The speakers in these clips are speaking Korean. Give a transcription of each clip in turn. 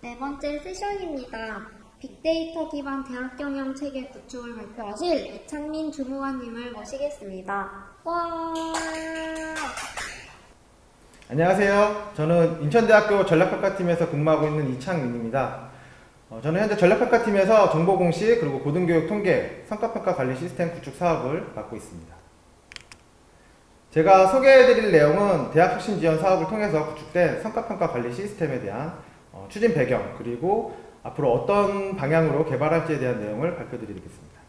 네 번째 세션입니다. 빅데이터 기반 대학 경영 체계 구축을 발표하실 이창민 주무관님을 모시겠습니다. 와! 안녕하세요. 저는 인천대학교 전략평가팀에서 근무하고 있는 이창민입니다. 저는 현재 전략평가팀에서 정보공시 그리고 고등교육 통계 성과평가 관리 시스템 구축 사업을 맡고 있습니다. 제가 소개해드릴 내용은 대학 혁신 지원 사업을 통해서 구축된 성과평가 관리 시스템에 대한 추진 배경, 그리고 앞으로 어떤 방향으로 개발할지에 대한 내용을 발표드리겠습니다.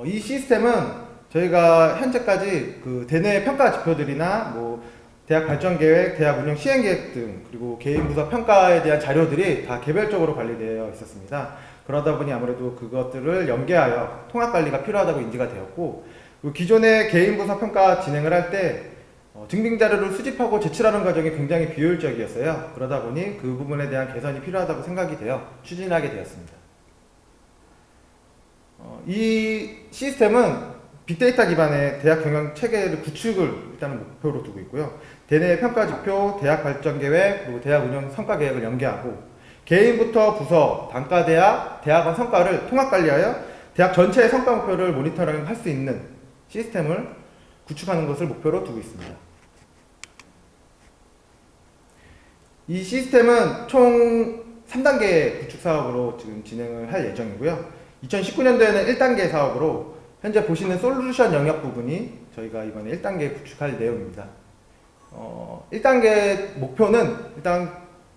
이 시스템은 저희가 현재까지 그 대내 평가 지표들이나 대학 발전 계획, 대학 운영 시행 계획 등, 그리고 개인 부서 평가에 대한 자료들이 다 개별적으로 관리되어 있었습니다. 그러다 보니 아무래도 그것들을 연계하여 통합 관리가 필요하다고 인지가 되었고, 기존의 개인 부서 평가 진행을 할 때 증빙 자료를 수집하고 제출하는 과정이 굉장히 비효율적이었어요. 그러다 보니 그 부분에 대한 개선이 필요하다고 생각이 되어 추진하게 되었습니다. 이 시스템은 빅데이터 기반의 대학 경영 체계를 구축을 일단은 목표로 두고 있고요. 대내 평가 지표, 대학 발전 계획, 그리고 대학 운영 성과 계획을 연계하고, 개인부터 부서, 단과대학, 대학원 성과를 통합 관리하여 대학 전체의 성과 목표를 모니터링 할 수 있는 시스템을 구축하는 것을 목표로 두고 있습니다. 이 시스템은 총 3단계 구축 사업으로 지금 진행을 할 예정이고요. 2019년도에는 1단계 사업으로 현재 보시는 솔루션 영역 부분이 저희가 이번에 1단계 구축할 내용입니다. 1단계 목표는 일단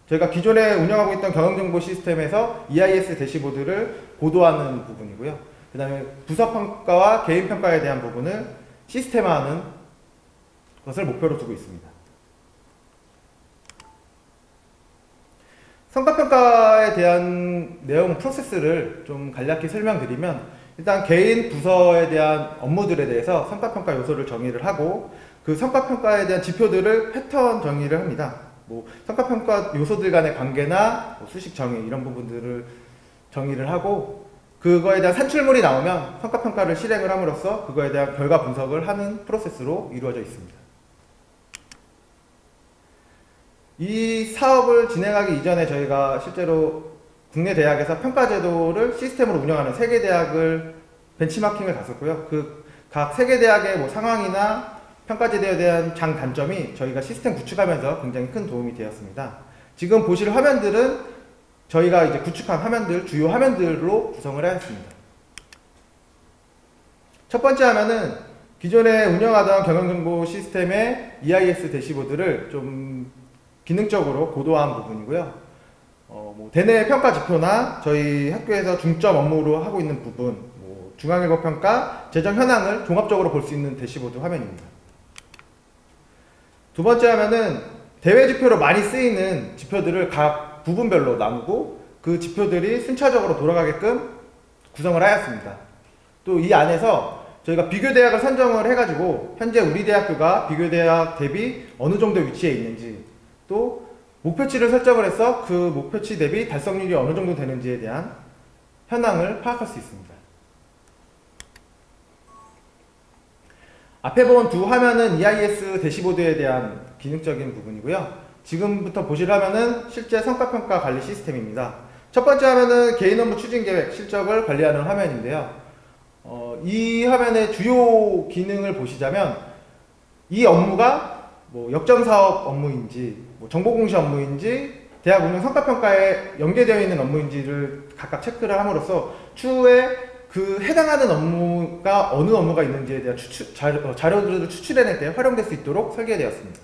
저희가 기존에 운영하고 있던 경영정보 시스템에서 EIS 대시보드를 고도화하는 부분이고요. 그 다음에 부서평가와 개인평가에 대한 부분을 시스템화하는 것을 목표로 두고 있습니다. 성과평가에 대한 내용 프로세스를 좀 간략히 설명드리면, 일단 개인 부서에 대한 업무들에 대해서 성과평가 요소를 정의를 하고, 그 성과평가에 대한 지표들을 패턴 정의를 합니다. 성과평가 요소들 간의 관계나 수식 정의 이런 부분들을 정의를 하고, 그거에 대한 산출물이 나오면 성과평가를 실행을 함으로써 그거에 대한 결과 분석을 하는 프로세스로 이루어져 있습니다. 이 사업을 진행하기 이전에 저희가 실제로 국내 대학에서 평가제도를 시스템으로 운영하는 3개 대학을 벤치마킹을 갔었고요. 그 각 3개 대학의 상황이나 평가제도에 대한 장단점이 저희가 시스템 구축하면서 굉장히 큰 도움이 되었습니다. 지금 보실 화면들은 저희가 이제 구축한 화면들, 주요 화면들로 구성을 하였습니다. 첫 번째 화면은 기존에 운영하던 경영정보 시스템의 EIS 대시보드를 좀 기능적으로 고도화한 부분이고요. 대내 평가 지표나 저희 학교에서 중점 업무로 하고 있는 부분, 중앙일보 평가, 재정 현황을 종합적으로 볼 수 있는 대시보드 화면입니다. 두 번째 화면은 대외 지표로 많이 쓰이는 지표들을 각 부분별로 나누고 그 지표들이 순차적으로 돌아가게끔 구성을 하였습니다. 또 이 안에서 저희가 비교대학을 선정을 해가지고 현재 우리 대학교가 비교대학 대비 어느 정도 위치에 있는지, 또 목표치를 설정을 해서 그 목표치 대비 달성률이 어느 정도 되는지에 대한 현황을 파악할 수 있습니다. 앞에 본 두 화면은 EIS 대시보드에 대한 기능적인 부분이고요. 지금부터 보실 화면은 실제 성과평가 관리 시스템입니다. 첫 번째 화면은 개인 업무 추진 계획 실적을 관리하는 화면인데요. 이 화면의 주요 기능을 보시자면 이 업무가 역점사업 업무인지, 정보공시 업무인지, 대학 운영 성과평가에 연계되어 있는 업무인지를 각각 체크를 함으로써 추후에 그 해당하는 업무가 어느 업무가 있는지에 대한 자료들을 추출해낼 때 활용될 수 있도록 설계되었습니다.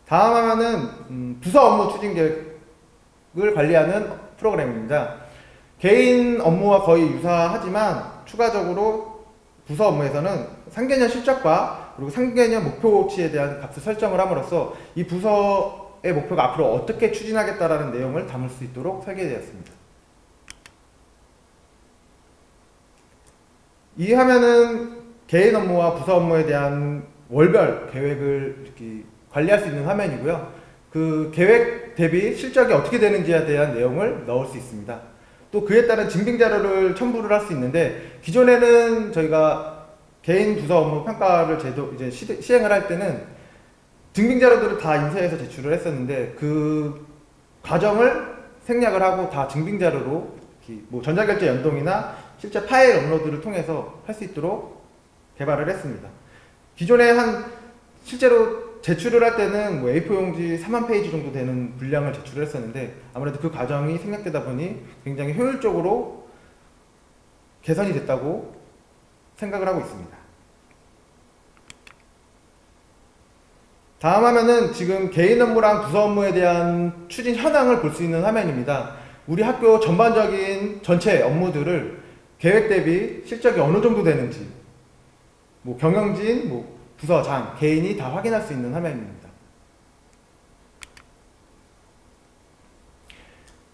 다음 화면은 부서 업무 추진 계획을 관리하는 프로그램입니다. 개인 업무와 거의 유사하지만 추가적으로 부서 업무에서는 상개년 실적과 그리고 상개년 목표치에 대한 값을 설정을 함으로써 이 부서의 목표가 앞으로 어떻게 추진하겠다라는 내용을 담을 수 있도록 설계되었습니다. 이 화면은 개인 업무와 부서 업무에 대한 월별 계획을 이렇게 관리할 수 있는 화면이고요. 그 계획 대비 실적이 어떻게 되는지에 대한 내용을 넣을 수 있습니다. 또 그에 따른 증빙 자료를 첨부를 할 수 있는데, 기존에는 저희가 개인 부서 업무 평가를 이제 시행을 할 때는 증빙 자료들을 다 인쇄해서 제출을 했었는데 그 과정을 생략을 하고 다 증빙 자료로 뭐 전자결제 연동이나 실제 파일 업로드를 통해서 할 수 있도록 개발을 했습니다. 기존에 실제로 제출을 할 때는 뭐 A4 용지 4만 페이지 정도 되는 분량을 제출을 했었는데 아무래도 그 과정이 생략되다 보니 굉장히 효율적으로 개선이 됐다고 생각을 하고 있습니다. 다음 화면은 지금 개인 업무랑 부서 업무에 대한 추진 현황을 볼 수 있는 화면입니다. 우리 학교 전반적인 전체 업무들을 계획 대비 실적이 어느 정도 되는지 뭐 경영진, 뭐 부서장, 개인이 다 확인할 수 있는 화면입니다.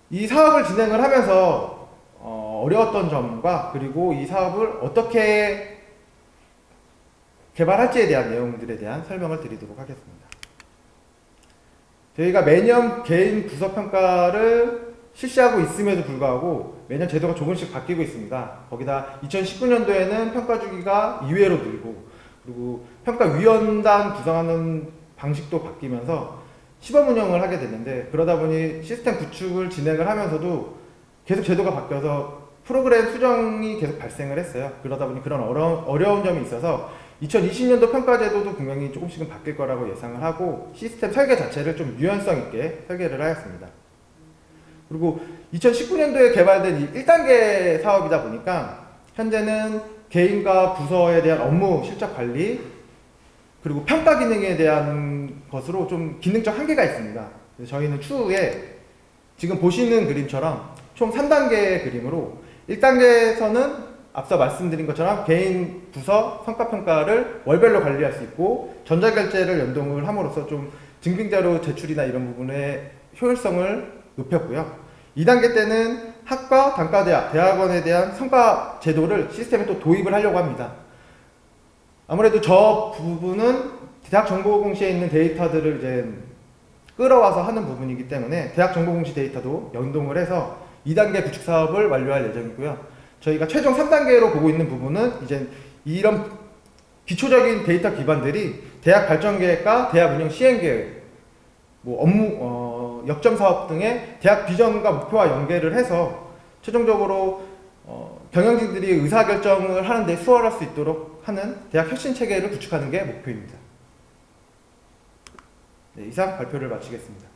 이 사업을 진행을 하면서 어려웠던 점과 그리고 이 사업을 어떻게 개발할지에 대한 내용들에 대한 설명을 드리도록 하겠습니다. 저희가 매년 개인 부서 평가를 실시하고 있음에도 불구하고 매년 제도가 조금씩 바뀌고 있습니다. 거기다 2019년도에는 평가 주기가 2회로 늘고 그리고 평가위원단 구성하는 방식도 바뀌면서 시범 운영을 하게 됐는데 그러다 보니 시스템 구축을 진행을 하면서도 계속 제도가 바뀌어서 프로그램 수정이 계속 발생을 했어요. 그러다 보니 그런 어려운 점이 있어서 2020년도 평가제도도 분명히 조금씩은 바뀔 거라고 예상을 하고 시스템 설계 자체를 좀 유연성 있게 설계를 하였습니다. 그리고 2019년도에 개발된 이 1단계 사업이다 보니까 현재는 개인과 부서에 대한 업무 실적 관리 그리고 평가 기능에 대한 것으로 좀 기능적 한계가 있습니다. 그래서 저희는 추후에 지금 보시는 그림처럼 총 3단계의 그림으로 1단계에서는 앞서 말씀드린 것처럼 개인 부서 성과평가를 월별로 관리할 수 있고 전자결제를 연동을 함으로써 좀 증빙자료 제출이나 이런 부분의 효율성을 높였고요. 2단계 때는 학과, 단과대학, 대학원에 대한 성과 제도를 시스템에 또 도입을 하려고 합니다. 아무래도 저 부분은 대학정보공시에 있는 데이터들을 이제 끌어와서 하는 부분이기 때문에 대학정보공시 데이터도 연동을 해서 2단계 구축 사업을 완료할 예정이고요. 저희가 최종 3단계로 보고 있는 부분은 이제 이런 기초적인 데이터 기반들이 대학 발전계획과 대학 운영 시행계획, 뭐 업무, 역점 사업 등의 대학 비전과 목표와 연계를 해서 최종적으로 경영진들이 의사결정을 하는데 수월할 수 있도록 하는 대학 혁신 체계를 구축하는 게 목표입니다. 네, 이상 발표를 마치겠습니다.